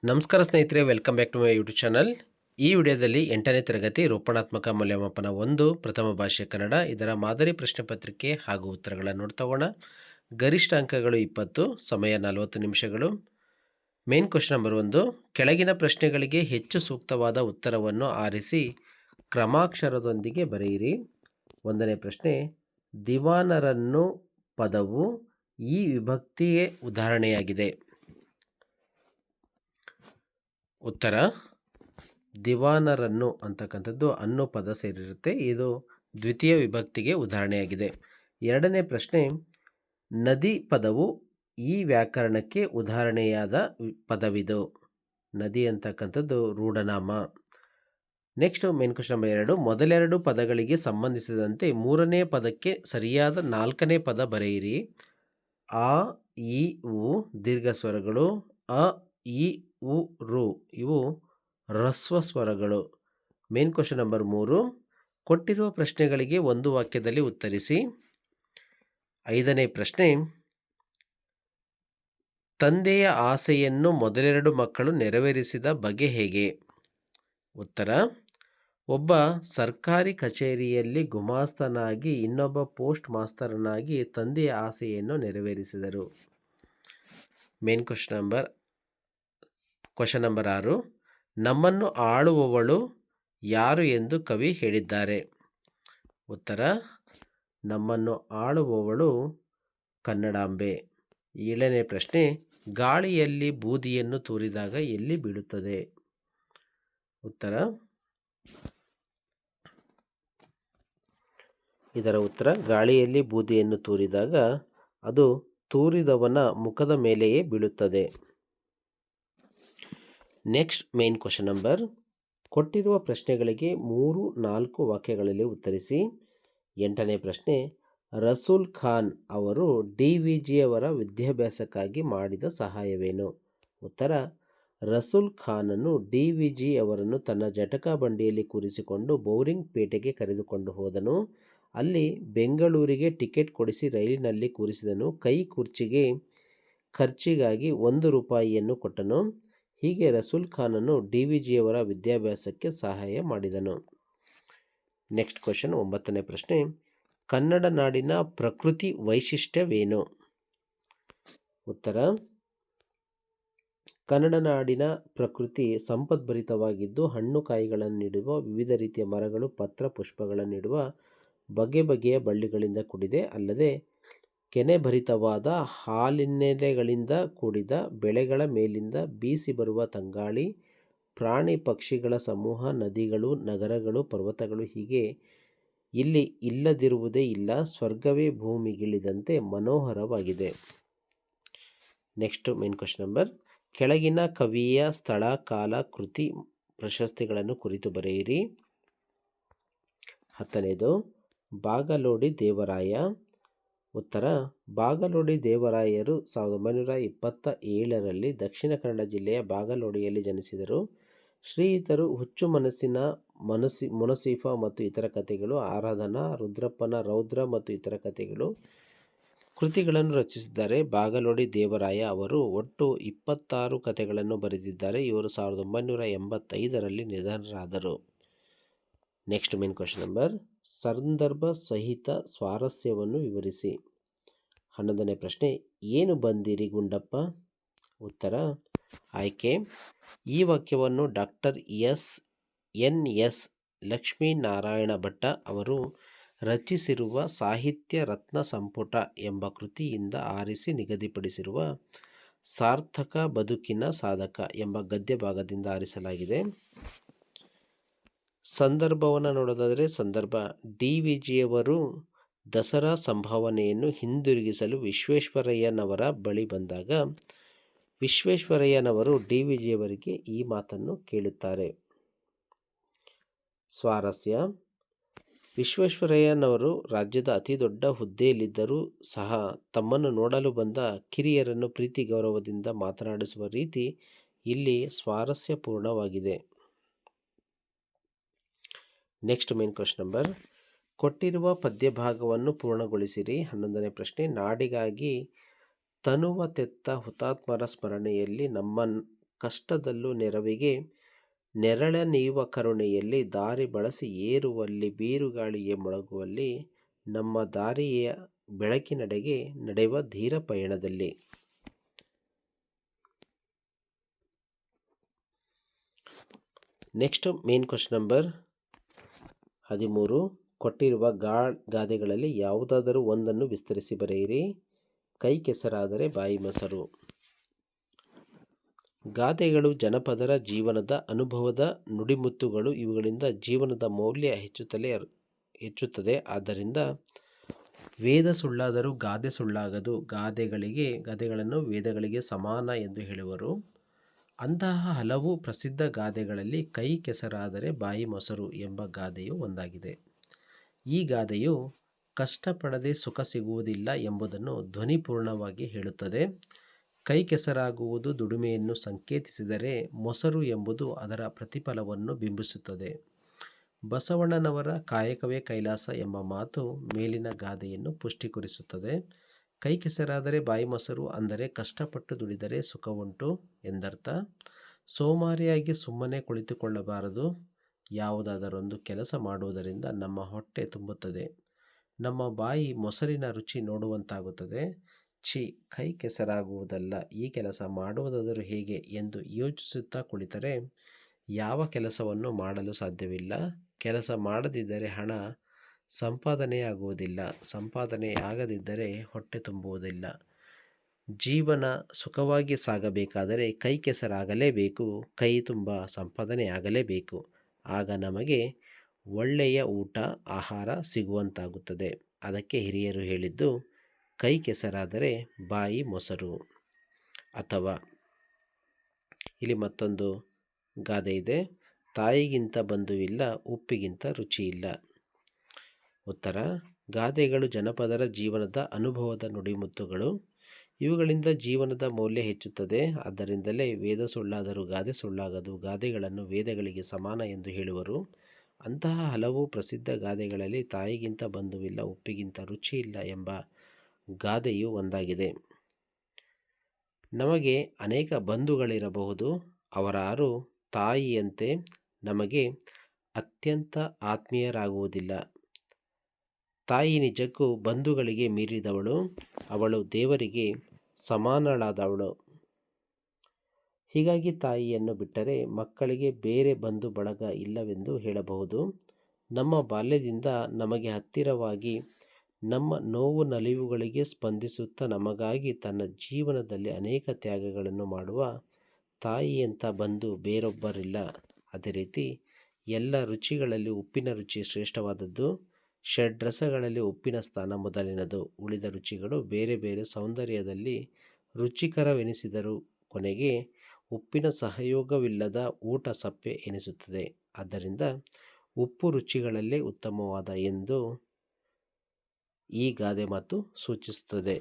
ನಮಸ್ಕಾರ ಸ್ನೇಹಿತರೆ, welcome back to my YouTube channel. ಈ ವಿಡಿಯೋದಲ್ಲಿ 8ನೇ ತರಗತಿ ರೂಪಣಾತ್ಮಕ ಮೌಲ್ಯಮಾಪನ 1 ಪ್ರಥಮ ಭಾಷೆ ಕನ್ನಡ ಇದರ ಮಾದರಿ ಪ್ರಶ್ನೆ ಪತ್ರಿಕೆ ಹಾಗೂ ಉತ್ತರಗಳನ್ನು ನೋಡ್ತೋಣ. ಗರಿಷ್ಠ ಅಂಕಗಳು 20, ಸಮಯ 40 ನಿಮಿಷಗಳು. ಮೇನ್ ಕ್ವೆಶ್ಚನ್ ನಂಬರ್ 1, ಕೆಳಗಿನ ಪ್ರಶ್ನೆಗಳಿಗೆ ಹೆಚ್ಚು ಸೂಕ್ತವಾದ ಉತ್ತರವನ್ನು ಆರಿಸಿ ಕ್ರಮಾಕ್ಷರದೊಂದಿಗೆ ಬರೆಯಿರಿ. 1ನೇ ಪ್ರಶ್ನೆ, ದಿವಾನರನ್ನು ಪದವು ಈ ವಿಭಕ್ತಿಗೆ ಉದಾಹರಣೆಯಾಗಿದೆ. ಉತ್ತರ, ದಿವಾನರನ್ನು ಅಂತಕ್ಕಂಥದ್ದು ಅನ್ನೋ ಪದ ಸೇರಿರುತ್ತೆ. ಇದು ದ್ವಿತೀಯ ವಿಭಕ್ತಿಗೆ ಉದಾಹರಣೆಯಾಗಿದೆ. 2ನೇ ಪ್ರಶ್ನೆ, ನದಿ ಪದವು ಈ ವ್ಯಾಕರಣಕ್ಕೆ ಉದಾಹರಣೆಯಾದ ಪದವಿದು. ನದಿ ಅಂತಕ್ಕಂಥದ್ದು ರೂಢನಾಮ. ನೆಕ್ಸ್ಟ್ ಮೇನ್ ಕ್ವೆಶ್ಚನ್ ನಂಬರ್ 2, ಮೊದಲೆರಡು ಪದಗಳಿಗೆ ಸಂಬಂಧಿಸಿದಂತೆ 3ನೇ ಪದಕ್ಕೆ ಸರಿಯಾದ 4ನೇ ಪದ ಬರೆಯಿರಿ. ಆ, ಇ, ಉ ದೀರ್ಘ ಸ್ವರಗಳು. ಅ, ಇ, ಉ, ರು ಇವು ಹ್ರಸ್ವ ಸ್ವರಗಳು. ಮೇನ್ ಕ್ವೆಶ್ಚನ್ ನಂಬರ್ 3, ಕೊಟ್ಟಿರುವ ಪ್ರಶ್ನೆಗಳಿಗೆ ಒಂದು ವಾಕ್ಯದಲ್ಲಿ ಉತ್ತರಿಸಿ. 5ನೇ ಪ್ರಶ್ನೆ, ತಂದೆಯ ಆಸೆಯನ್ನು ಮೊದಲೆರಡು ಮಕ್ಕಳು ನೆರವೇರಿಸಿದ ಬಗೆ ಹೇಗೆ? ಉತ್ತರ, ಒಬ್ಬ ಸರ್ಕಾರಿ ಕಚೇರಿಯಲ್ಲಿ ಗುಮಾಸ್ತನಾಗಿ ಇನ್ನೊಬ್ಬ ಪೋಸ್ಟ್ ಮಾಸ್ತರನಾಗಿ ತಂದೆಯ ಆಸೆಯನ್ನು ನೆರವೇರಿಸಿದರು. ಮೇನ್ ಕ್ವೆಶ್ಚನ್ ನಂಬರ್ 6, ನಮ್ಮನ್ನು ಆಳುವವಳು ಯಾರು ಎಂದು ಕವಿ ಹೇಳಿದ್ದಾರೆ? ಉತ್ತರ, ನಮ್ಮನ್ನು ಆಳುವವಳು ಕನ್ನಡಾಂಬೆ. 7ನೇ ಪ್ರಶ್ನೆ, ಗಾಳಿಯಲ್ಲಿ ಬೂದಿಯನ್ನು ತೂರಿದಾಗ ಎಲ್ಲಿ ಬೀಳುತ್ತದೆ? ಉತ್ತರ, ಇದರ ಉತ್ತರ, ಗಾಳಿಯಲ್ಲಿ ಬೂದಿಯನ್ನು ತೂರಿದಾಗ ಅದು ತೂರಿದವನ ಮುಖದ ಮೇಲೆಯೇ ಬೀಳುತ್ತದೆ. ನೆಕ್ಸ್ಟ್ ಮೇನ್ ಕ್ವೆಶ್ಚನ್ ನಂಬರ್, ಕೊಟ್ಟಿರುವ ಪ್ರಶ್ನೆಗಳಿಗೆ 3-4 ವಾಕ್ಯಗಳಲ್ಲಿ ಉತ್ತರಿಸಿ. 8ನೇ ಪ್ರಶ್ನೆ, ರಸೂಲ್ ಖಾನ್ ಅವರು DVG ಅವರ ವಿದ್ಯಾಭ್ಯಾಸಕ್ಕಾಗಿ ಮಾಡಿದ ಸಹಾಯವೇನು? ಉತ್ತರ, ರಸೂಲ್ ಖಾನನು DVG ಅವರನ್ನು ತನ್ನ ಜಟಕಾ ಬಂಡಿಯಲ್ಲಿ ಕೂರಿಸಿಕೊಂಡು ಬೌರಿಂಗ್ ಪೇಟೆಗೆ ಕರೆದುಕೊಂಡು ಹೋದನು. ಅಲ್ಲಿ ಬೆಂಗಳೂರಿಗೆ ಟಿಕೆಟ್ ಕೊಡಿಸಿ ರೈಲಿನಲ್ಲಿ ಕೂರಿಸಿದನು. ಕೈ ಕುರ್ಚಿಗೆ ಖರ್ಚಿಗಾಗಿ 1 ರೂಪಾಯಿಯನ್ನು ಕೊಟ್ಟನು. ಹೀಗೆ ರಸೂಲ್ ಖಾನನು DVG ಅವರ ವಿದ್ಯಾಭ್ಯಾಸಕ್ಕೆ ಸಹಾಯ ಮಾಡಿದನು. ನೆಕ್ಸ್ಟ್ ಕ್ವೆಶ್ಚನ್, 9ನೇ ಪ್ರಶ್ನೆ, ಕನ್ನಡ ನಾಡಿನ ಪ್ರಕೃತಿ ವೈಶಿಷ್ಟ್ಯವೇನು? ಉತ್ತರ, ಕನ್ನಡ ನಾಡಿನ ಪ್ರಕೃತಿ ಸಂಪದ್ಭರಿತವಾಗಿದ್ದು ಹಣ್ಣು ಕಾಯಿಗಳನ್ನು ನೀಡುವ, ವಿವಿಧ ರೀತಿಯ ಮರಗಳು, ಪತ್ರ ಪುಷ್ಪಗಳನ್ನು ನೀಡುವ, ಬಗೆ ಬಗೆಯ ಬಳ್ಳಿಗಳಿಂದ ಕೂಡಿದೆ. ಅಲ್ಲದೆ ಕೆನೆಭರಿತವಾದ ಹಾಲಿನೆಲೆಗಳಿಂದ ಕೂಡಿದ ಬೆಳೆಗಳ ಮೇಲಿಂದ ಬೀಸಿ ಬರುವ ತಂಗಾಳಿ, ಪ್ರಾಣಿ ಪಕ್ಷಿಗಳ ಸಮೂಹ, ನದಿಗಳು, ನಗರಗಳು, ಪರ್ವತಗಳು ಹೀಗೆ ಇಲ್ಲಿ ಇಲ್ಲದಿರುವುದೇ ಇಲ್ಲ. ಸ್ವರ್ಗವೇ ಭೂಮಿಗಿಳಿದಂತೆ ಮನೋಹರವಾಗಿದೆ. ನೆಕ್ಸ್ಟ್ ಮೇನ್ ಕ್ವೆಶ್ಚನ್ ನಂಬರ್, ಕೆಳಗಿನ ಕವಿಯ ಸ್ಥಳ, ಕಾಲ, ಕೃತಿ, ಪ್ರಶಸ್ತಿಗಳನ್ನು ಕುರಿತು ಬರೆಯಿರಿ. 10ನೇದು, ಬಾಗಲೋಡಿ ದೇವರಾಯ. ಉತ್ತರ, ಬಾಗಲೋಡಿ ದೇವರಾಯರು 1927ರಲ್ಲಿ ದಕ್ಷಿಣ ಕನ್ನಡ ಜಿಲ್ಲೆಯ ಬಾಗಲೋಡಿಯಲ್ಲಿ ಜನಿಸಿದರು. ಶ್ರೀಯುತರು ಹುಚ್ಚು ಮನಸ್ಸಿನ ಮುನಸೀಫ ಮತ್ತು ಇತರ ಕಥೆಗಳು, ಆರಾಧನಾ, ರುದ್ರಪ್ಪನ ರೌದ್ರ ಮತ್ತು ಇತರ ಕಥೆಗಳು ಕೃತಿಗಳನ್ನು ರಚಿಸಿದ್ದಾರೆ. ಬಾಗಲೋಡಿ ದೇವರಾಯ ಅವರು ಒಟ್ಟು 26 ಕಥೆಗಳನ್ನು ಬರೆದಿದ್ದಾರೆ. ಇವರು 1985ರಲ್ಲಿ ನಿಧನರಾದರು. ನೆಕ್ಸ್ಟ್ ಮೇನ್ ಕ್ವೆಶ್ಚನ್ ನಂಬರ್, ಸಂದರ್ಭ ಸಹಿತ ಸ್ವಾರಸ್ಯವನ್ನು ವಿವರಿಸಿ. 11ನೇ ಪ್ರಶ್ನೆ, ಏನು ಬಂದಿರಿ ಗುಂಡಪ್ಪ? ಉತ್ತರ, ಆಯ್ಕೆ, ಈ ವಾಕ್ಯವನ್ನು ಡಾಕ್ಟರ್ NS ಲಕ್ಷ್ಮೀನಾರಾಯಣ ಭಟ್ಟ ಅವರು ರಚಿಸಿರುವ ಸಾಹಿತ್ಯ ರತ್ನ ಸಂಪುಟ ಎಂಬ ಕೃತಿಯಿಂದ ಆರಿಸಿ ನಿಗದಿಪಡಿಸಿರುವ ಸಾರ್ಥಕ ಬದುಕಿನ ಸಾಧಕ ಎಂಬ ಗದ್ಯ ಭಾಗದಿಂದ ಆರಿಸಲಾಗಿದೆ. ಸಂದರ್ಭವನ್ನು ನೋಡೋದಾದರೆ, ಸಂದರ್ಭ, DVGಯವರು ದಸರಾ ಸಂಭಾವನೆಯನ್ನು ಹಿಂದಿರುಗಿಸಲು ವಿಶ್ವೇಶ್ವರಯ್ಯನವರ ಬಳಿ ಬಂದಾಗ ವಿಶ್ವೇಶ್ವರಯ್ಯನವರು DVGಯವರಿಗೆ ಈ ಮಾತನ್ನು ಕೇಳುತ್ತಾರೆ. ಸ್ವಾರಸ್ಯ, ವಿಶ್ವೇಶ್ವರಯ್ಯನವರು ರಾಜ್ಯದ ಅತಿ ದೊಡ್ಡ ಹುದ್ದೆಯಲ್ಲಿದ್ದರೂ ಸಹ ತಮ್ಮನ್ನು ನೋಡಲು ಬಂದ ಕಿರಿಯರನ್ನು ಪ್ರೀತಿ ಗೌರವದಿಂದ ಮಾತನಾಡಿಸುವ ರೀತಿ ಇಲ್ಲಿ ಸ್ವಾರಸ್ಯಪೂರ್ಣವಾಗಿದೆ. ನೆಕ್ಸ್ಟ್ ಮೇನ್ ಕ್ವೆಶ್ಚನ್ ನಂಬರ್, ಕೊಟ್ಟಿರುವ ಪದ್ಯಭಾಗವನ್ನು ಪೂರ್ಣಗೊಳಿಸಿರಿ. 11ನೇ ಪ್ರಶ್ನೆ, ನಾಡಿಗಾಗಿ ತನುವ ತೆತ್ತ ಹುತಾತ್ಮರ ಸ್ಮರಣೆಯಲ್ಲಿ ನಮ್ಮ ಕಷ್ಟದಲ್ಲೂ ನೆರವಿಗೆ ನೆರಳನೀವ ಕರುಣೆಯಲ್ಲಿ ದಾರಿ ಬಳಸಿ ಏರುವಲ್ಲಿ ಬೀರುಗಾಳಿಯೇ ಮೊಳಗುವಲ್ಲಿ ನಮ್ಮ ದಾರಿಯ ಬೆಳಕಿನೆಡೆಗೆ ನಡೆಯುವ ಧೀರ ಪಯಣದಲ್ಲಿ. Next main question number 13. ಕೊಟ್ಟಿರುವ ಗಾದೆಗಳಲ್ಲಿ ಯಾವುದಾದರೂ ಒಂದನ್ನು ವಿಸ್ತರಿಸಿ ಬರೆಯಿರಿ. ಕೈ ಕೆಸರಾದರೆ ಬಾಯಿ ಮೊಸರು. ಗಾದೆಗಳು ಜನಪದರ ಜೀವನದ ಅನುಭವದ ನುಡಿಮುತ್ತುಗಳು. ಇವುಗಳಿಂದ ಜೀವನದ ಮೌಲ್ಯ ಹೆಚ್ಚುತ್ತದೆ. ಆದ್ದರಿಂದ ವೇದ ಸುಳ್ಳಾದರೂ ಗಾದೆ ಸುಳ್ಳಾಗದು. ಗಾದೆಗಳನ್ನು ವೇದಗಳಿಗೆ ಸಮಾನ ಎಂದು ಹೇಳುವರು. ಅಂತಹ ಹಲವು ಪ್ರಸಿದ್ಧ ಗಾದೆಗಳಲ್ಲಿ ಕೈ ಕೆಸರಾದರೆ ಬಾಯಿ ಮೊಸರು ಎಂಬ ಗಾದೆಯು ಒಂದಾಗಿದೆ. ಈ ಗಾದೆಯು ಕಷ್ಟಪಡದೆ ಸುಖ ಸಿಗುವುದಿಲ್ಲ ಎಂಬುದನ್ನು ಧ್ವನಿಪೂರ್ಣವಾಗಿ ಹೇಳುತ್ತದೆ. ಕೈ ಕೆಸರಾಗುವುದು ದುಡಿಮೆಯನ್ನು ಸಂಕೇತಿಸಿದರೆ, ಮೊಸರು ಎಂಬುದು ಅದರ ಪ್ರತಿಫಲವನ್ನು ಬಿಂಬಿಸುತ್ತದೆ. ಬಸವಣ್ಣನವರ ಕಾಯಕವೇ ಕೈಲಾಸ ಎಂಬ ಮಾತು ಮೇಲಿನ ಗಾದೆಯನ್ನು ಪುಷ್ಟೀಕರಿಸುತ್ತದೆ. ಕೈ ಕೆಸರಾದರೆ ಬಾಯಿ ಮೊಸರು ಅಂದರೆ ಕಷ್ಟಪಟ್ಟು ದುಡಿದರೆ ಸುಖವುಂಟು ಎಂದರ್ಥ. ಸೋಮಾರಿಯಾಗಿ ಸುಮ್ಮನೆ ಕುಳಿತುಕೊಳ್ಳಬಾರದು. ಯಾವುದಾದರೊಂದು ಕೆಲಸ ಮಾಡುವುದರಿಂದ ನಮ್ಮ ಹೊಟ್ಟೆ ತುಂಬುತ್ತದೆ, ನಮ್ಮ ಬಾಯಿ ಮೊಸರಿನ ರುಚಿ ನೋಡುವಂತಾಗುತ್ತದೆ. ಛೀ, ಕೈ ಕೆಸರಾಗುವುದಲ್ಲ, ಈ ಕೆಲಸ ಮಾಡುವುದಾದರೂ ಹೇಗೆ ಎಂದು ಯೋಚಿಸುತ್ತಾ ಕುಳಿತರೆ ಯಾವ ಕೆಲಸವನ್ನು ಮಾಡಲು ಸಾಧ್ಯವಿಲ್ಲ. ಕೆಲಸ ಮಾಡದಿದ್ದರೆ ಹಣ ಸಂಪಾದನೆಯಾಗುವುದಿಲ್ಲ, ಸಂಪಾದನೆಯಾಗದಿದ್ದರೆ ಹೊಟ್ಟೆ ತುಂಬುವುದಿಲ್ಲ. ಜೀವನ ಸುಖವಾಗಿ ಸಾಗಬೇಕಾದರೆ ಕೈ ಕೆಸರಾಗಲೇಬೇಕು, ಕೈ ತುಂಬ ಸಂಪಾದನೆಯಾಗಲೇಬೇಕು. ಆಗ ನಮಗೆ ಒಳ್ಳೆಯ ಊಟ ಆಹಾರ ಸಿಗುವಂತಾಗುತ್ತದೆ. ಅದಕ್ಕೆ ಹಿರಿಯರು ಹೇಳಿದ್ದು ಕೈ ಕೆಸರಾದರೆ ಬಾಯಿ ಮೊಸರು. ಅಥವಾ ಇಲ್ಲಿ ಮತ್ತೊಂದು ಗಾದೆ ಇದೆ, ತಾಯಿಗಿಂತ ಬಂಧುವಿಲ್ಲ, ಉಪ್ಪಿಗಿಂತ ರುಚಿಯಿಲ್ಲ. ಉತ್ತರ: ಗಾದೆಗಳು ಜನಪದರ ಜೀವನದ ಅನುಭವದ ನುಡಿಮುತ್ತುಗಳು. ಇವುಗಳಿಂದ ಜೀವನದ ಮೌಲ್ಯ ಹೆಚ್ಚುತ್ತದೆ. ಆದ್ದರಿಂದಲೇ ವೇದ ಸುಳ್ಳಾದರೂ ಗಾದೆ ಸುಳ್ಳಾಗದು. ಗಾದೆಗಳನ್ನು ವೇದಗಳಿಗೆ ಸಮಾನ ಎಂದು ಹೇಳುವರು. ಅಂತಹ ಹಲವು ಪ್ರಸಿದ್ಧ ಗಾದೆಗಳಲ್ಲಿ ತಾಯಿಗಿಂತ ಬಂಧುವಿಲ್ಲ, ಉಪ್ಪಿಗಿಂತ ರುಚಿಯಿಲ್ಲ ಎಂಬ ಗಾದೆಯು ಒಂದಾಗಿದೆ. ನಮಗೆ ಅನೇಕ ಬಂಧುಗಳಿರಬಹುದು. ಅವರಾರೂ ತಾಯಿಯಂತೆ ನಮಗೆ ಅತ್ಯಂತ ಆತ್ಮೀಯರಾಗುವುದಿಲ್ಲ. ತಾಯಿ ನಿಜಕ್ಕೂ ಬಂಧುಗಳಿಗೆ ಮೀರಿದವಳು. ಅವಳು ದೇವರಿಗೆ ಸಮಾನಳಾದವಳು. ಹೀಗಾಗಿ ತಾಯಿಯನ್ನು ಬಿಟ್ಟರೆ ಮಕ್ಕಳಿಗೆ ಬೇರೆ ಬಂಧು ಬಳಗ ಇಲ್ಲವೆಂದು ಹೇಳಬಹುದು. ನಮ್ಮ ಬಾಲ್ಯದಿಂದ ನಮಗೆ ಹತ್ತಿರವಾಗಿ ನಮ್ಮ ನೋವು ನಲಿವುಗಳಿಗೆ ಸ್ಪಂದಿಸುತ್ತಾ ನಮಗಾಗಿ ತನ್ನ ಜೀವನದಲ್ಲಿ ಅನೇಕ ತ್ಯಾಗಗಳನ್ನು ಮಾಡುವ ತಾಯಿಯಂಥ ಬಂಧು ಬೇರೊಬ್ಬರಿಲ್ಲ. ಅದೇ ರೀತಿ ಎಲ್ಲ ರುಚಿಗಳಲ್ಲಿ ಉಪ್ಪಿನ ರುಚಿ ಶ್ರೇಷ್ಠವಾದದ್ದು. ಷಡ್ರಸಗಳಲ್ಲಿ ಉಪ್ಪಿನ ಸ್ಥಾನ ಮೊದಲಿನದು. ಉಳಿದ ರುಚಿಗಳು ಬೇರೆ ಬೇರೆ ಸೌಂದರ್ಯದಲ್ಲಿ ರುಚಿಕರವೆನಿಸಿದರೂ ಕೊನೆಗೆ ಉಪ್ಪಿನ ಸಹಯೋಗವಿಲ್ಲದ ಊಟ ಸಪ್ಪೆ ಎನಿಸುತ್ತದೆ. ಆದ್ದರಿಂದ ಉಪ್ಪು ರುಚಿಗಳಲ್ಲೇ ಉತ್ತಮವಾದ ಎಂದು ಈ ಗಾದೆ ಮಾತು ಸೂಚಿಸುತ್ತದೆ.